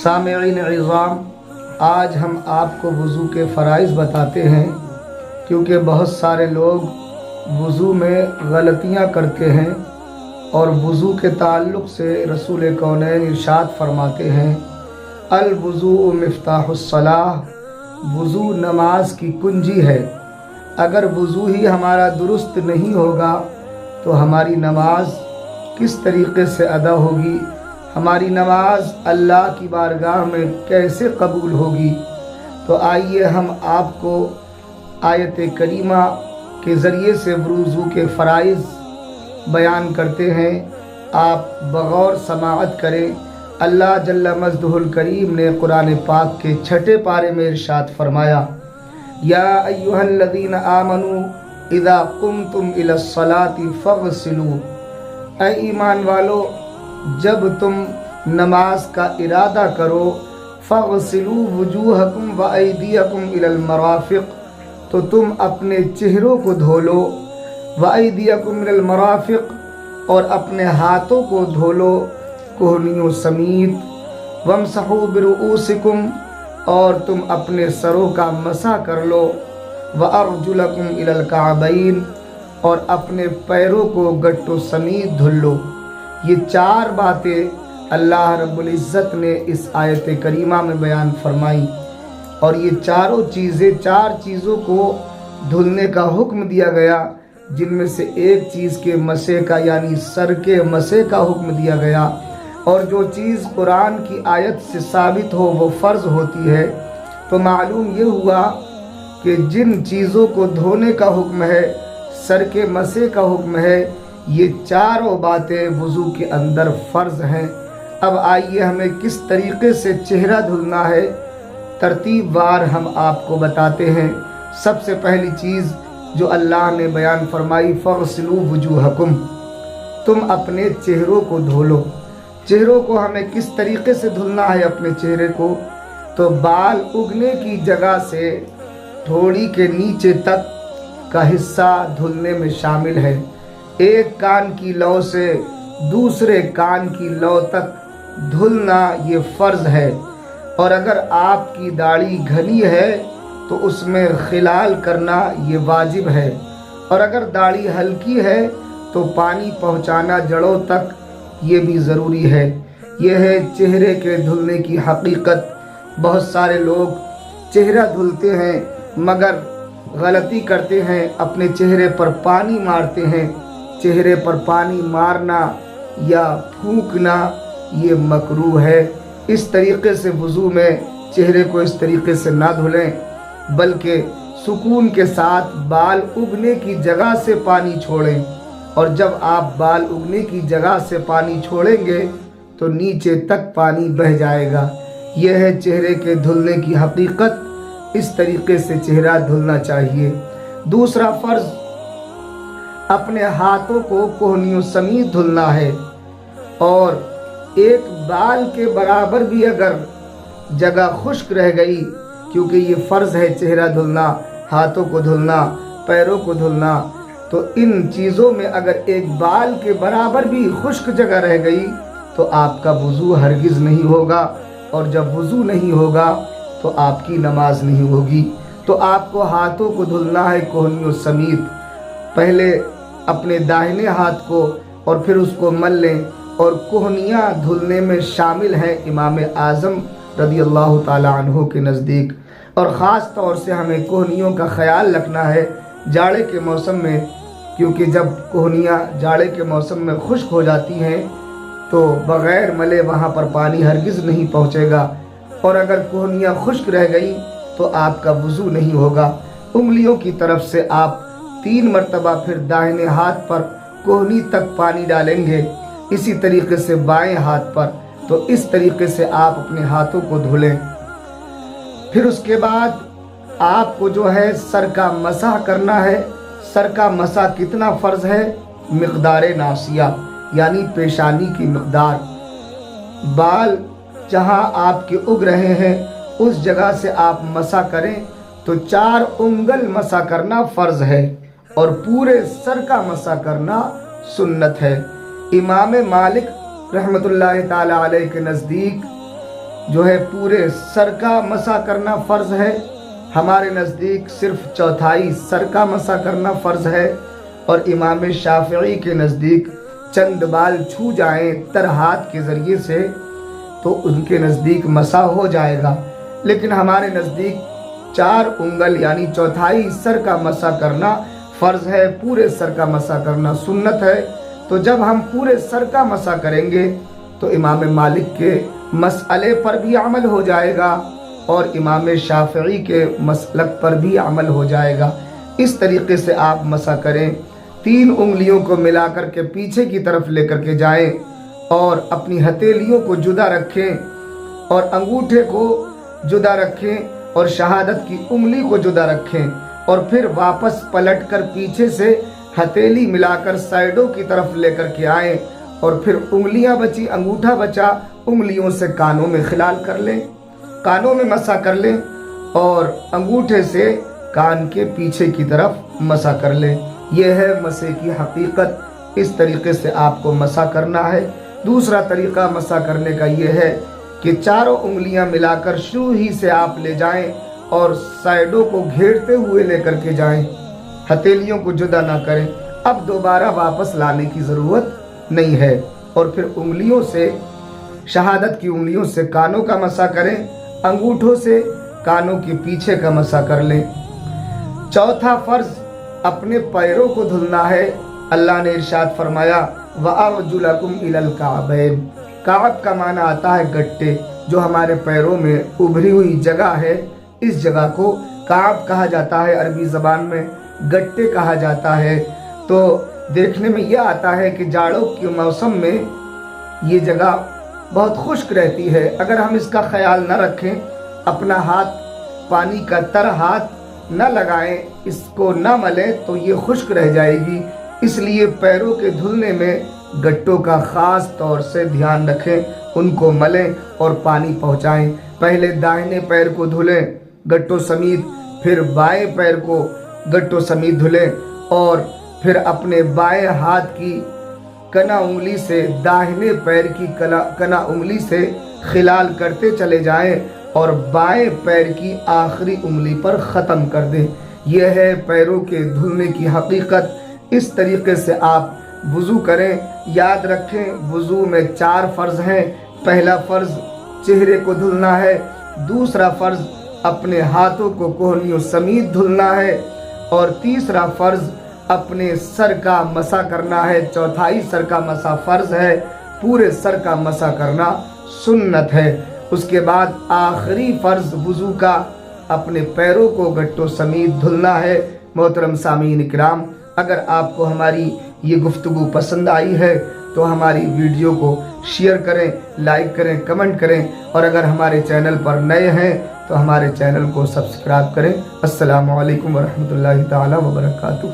सामिईन इज़ाम, आज हम आपको वज़ू के फ़राइज़ बताते हैं, क्योंकि बहुत सारे लोग वज़ू में गलतियां करते हैं। और वज़ू के ताल्लुक़ से रसूल कौनैन इरशाद फरमाते हैं, अल वज़ू मिफ्ताहुस्सलाह, वज़ू नमाज की कुंजी है। अगर वज़ू ही हमारा दुरुस्त नहीं होगा तो हमारी नमाज किस तरीक़े से अदा होगी, हमारी नमाज अल्लाह की बारगाह में कैसे कबूल होगी। तो आइए हम आपको आयत करीमा के ज़रिए से वज़ू के फ़राइज़ बयान करते हैं। आप बग़ौर समाअत करें। अल्लाह जल्ल मजदहुल करीम ने कुरान पाक के 6 पारे में इरशाद फरमाया, या अय्युहल्लज़ीना आमनू इज़ा कुमतुम इलस्सलाति फ़ग़सिलू, ऐ ईमान वालो, जब तुम नमाज का इरादा करो, फ़ग़सिलू वुजूहकुम व अयदियकुम इलल मराफ़िक़, तो तुम अपने चेहरों को धो लो, व अयदियकुम इलल मराफ़िक़, और अपने हाथों को धो लो कोहनियों समीत, वमसहू बिरुऊसिकुम, और तुम अपने सरों का मसा कर लो, व अर्जुलकुम इलल काबैन, और अपने पैरों को गट्टों समीत धुल लो। ये 4 बातें अल्लाह रब्बुल इज़्ज़त ने इस आयत करीमा में बयान फरमाई। और ये चारों चीज़ें, 4 चीज़ों को धुलने का हुक्म दिया गया, जिनमें से एक चीज़ के मसे का यानी सर के मसे का हुक्म दिया गया। और जो चीज़ कुरान की आयत से साबित हो वो फ़र्ज़ होती है। तो मालूम ये हुआ कि जिन चीज़ों को धोने का हुक्म है, सर के मसे का हुक्म है, ये चारों बातें वज़ू के अंदर फ़र्ज़ हैं। अब आइए हमें किस तरीक़े से चेहरा धुलना है, तरतीब वार हम आपको बताते हैं। सबसे पहली चीज़ जो अल्लाह ने बयान फरमाई, फ़ग़सिलू वुजूहकुम, तुम अपने चेहरों को धो लो। चेहरों को हमें किस तरीक़े से धुलना है अपने चेहरे को, तो बाल उगने की जगह से ठोड़ी के नीचे तक का हिस्सा धुलने में शामिल है। एक कान की लौ से दूसरे कान की लौ तक धुलना ये फ़र्ज़ है। और अगर आपकी दाढ़ी घनी है तो उसमें खिलाल करना ये वाजिब है। और अगर दाढ़ी हल्की है तो पानी पहुँचाना जड़ों तक ये भी ज़रूरी है। यह है चेहरे के धुलने की हकीकत। बहुत सारे लोग चेहरा धुलते हैं मगर गलती करते हैं, अपने चेहरे पर पानी मारते हैं। चेहरे पर पानी मारना या फूंकना ये मकरूह है। इस तरीक़े से वज़ू में चेहरे को इस तरीक़े से ना धुलें, बल्कि सुकून के साथ बाल उगने की जगह से पानी छोड़ें। और जब आप बाल उगने की जगह से पानी छोड़ेंगे तो नीचे तक पानी बह जाएगा। यह है चेहरे के धुलने की हकीकत। इस तरीक़े से चेहरा धुलना चाहिए। दूसरा फ़र्ज़, अपने हाथों को कोहनियों समीत धुलना है। और एक बाल के बराबर भी अगर जगह खुश्क रह गई, क्योंकि ये फ़र्ज़ है चेहरा धुलना, हाथों को धुलना, पैरों को धुलना, तो इन चीज़ों में अगर एक बाल के बराबर भी खुश्क जगह रह गई तो आपका वज़ू हरगिज़ नहीं होगा। और जब वज़ू नहीं होगा तो आपकी नमाज नहीं होगी। तो आपको हाथों को धुलना है कोहनियों समीत। पहले अपने दाहिने हाथ को और फिर उसको मल लें। और कोहनियाँ धुलने में शामिल हैं इमाम आज़म रज़ियल्लाहु ताला अन्हु के नज़दीक। और ख़ास तौर से हमें कोहनियों का ख़याल रखना है जाड़े के मौसम में, क्योंकि जब कोहनियाँ जाड़े के मौसम में खुश्क हो जाती हैं तो बग़ैर मले वहाँ पर पानी हरगिज़ नहीं पहुँचेगा। और अगर कोहनियाँ खुश्क रह गई तो आपका वज़ू नहीं होगा। उंगलियों की तरफ से आप 3 मरतबा फिर दाहिने हाथ पर कोहनी तक पानी डालेंगे, इसी तरीक़े से बाएं हाथ पर। तो इस तरीक़े से आप अपने हाथों को धुलें। फिर उसके बाद आपको जो है सर का मसाह करना है। सर का मसाह कितना फ़र्ज़ है? मिक़दार नासिया यानी पेशानी की मिक़दार। बाल जहाँ आपके उग रहे हैं उस जगह से आप मसा करें तो 4 उंगल मसा करना फ़र्ज़ है और पूरे सर का मसा करना सुन्नत है। इमाम मालिक रहमतुल्लाह ताला अलैह के नज़दीक جو ہے پورے سر کا مسح کرنا فرض ہے، ہمارے نزدیک صرف چوتھائی سر کا مسح کرنا فرض ہے، اور امام شافعی کے نزدیک چند بال چھو جائیں تر ہاتھ کے ذریعے سے تو ان کے نزدیک مسح ہو جائے گا، لیکن ہمارے نزدیک 4 انگل یعنی چوتھائی سر کا مسح کرنا فرض ہے، پورے سر کا مسح کرنا سنت ہے۔ تو جب ہم پورے سر کا مسح کریں گے تو امام مالک کے مسئلے پر بھی عمل ہو جائے گا اور امام شافعی کے مسلک پر بھی عمل ہو جائے گا۔ اس طریقے سے آپ مسح کریں، 3 انگلیوں کو ملا کر کے پیچھے کی طرف لے کر کے جائیں اور اپنی ہتھیلیوں کو جدا رکھیں اور انگوٹھے کو جدا رکھیں اور شہادت کی انگلی کو جدا رکھیں، اور پھر واپس پلٹ کر پیچھے سے ہتھیلی ملا کر سائیڈوں کی طرف لے کر کے آئیں، اور پھر انگلیاں بچی، انگوٹھا بچا، انگلیوں سے کانوں میں خلال کر لیں، کانوں میں مسح کر لیں، اور انگوٹھے سے کان کے پیچھے کی طرف مسح کر لیں۔ یہ ہے مسح کی حقیقت، اس طریقے سے آپ کو مسح کرنا ہے۔ دوسرا طریقہ مسح کرنے کا یہ ہے کہ 4 انگلیاں ملا کر شروع ہی سے آپ لے جائیں اور سائیڈوں کو گھیرتے ہوئے لے کر کے جائیں، ہتھیلیوں کو جدا نہ کریں، اب دوبارہ واپس لانے کی ضرورت نہیں ہے، اور پھر انگلیوں سے، شہادت کی انگلیوں سے کانوں کا مسح کریں، انگوٹھوں سے کانوں کے پیچھے کا مسح کر لیں۔ چوتھا فرض اپنے پیروں کو دھلنا ہے۔ اللہ نے ارشاد فرمایا وَأَرْجُلَكُمْ إِلَى الْكَعْبَيْنِ، کعب کا معنی آتا ہے گٹے، جو ہمارے پیروں میں ابھری ہوئی جگہ ہے، اس جگہ کو کعب کہا جاتا ہے، عربی زبان میں گٹے کہا جاتا ہے۔ تو دیکھنے میں یہ آتا ہے کہ جاڑوں کے موسم میں یہ جگہ بہت خشک رہتی ہے، اگر ہم اس کا خیال نہ رکھیں، اپنا ہاتھ پانی کا تر ہاتھ نہ لگائیں، اس کو نہ ملیں تو یہ خشک رہ جائے گی، اس لیے پیروں کے دھلنے میں گٹوں کا خاص طور سے دھیان رکھیں، ان کو ملیں اور پانی پہنچائیں۔ پہلے دائیں پیر کو دھلیں گٹوں سمیت، پھر بائیں پیر کو گٹوں سمیت دھلیں، اور پھر اپنے بائیں ہاتھ کی کنا انگلی سے داہنے پیر کی کنا انگلی سے خلال کرتے چلے جائیں اور بائیں پیر کی آخری انگلی پر ختم کر دیں۔ یہ ہے پیروں کے دھلنے کی حقیقت۔ اس طریقے سے آپ وضو کریں۔ یاد رکھیں وضو میں 4 فرض ہیں۔ پہلا فرض چہرے کو دھلنا ہے، دوسرا فرض اپنے ہاتھوں کو کوہنیوں سمیت دھلنا ہے، اور تیسرا فرض اپنے سر کا مسح کرنا ہے۔ چوتھائی سر کا مسح فرض ہے، پورے سر کا مسح کرنا سنت ہے۔ اس کے بعد آخری فرض وضو کا اپنے پیروں کو گٹوں سمیت دھلنا ہے۔ محترم سامعین کرام، اگر آپ کو ہماری یہ گفتگو پسند آئی ہے تو ہماری ویڈیو کو شیئر کریں، لائک کریں، کمنٹ کریں، اور اگر ہمارے چینل پر نئے ہیں تو ہمارے چینل کو سبسکرائب کریں۔ السلام علیکم ورحمۃ اللہ تعالی وبرکاتہ۔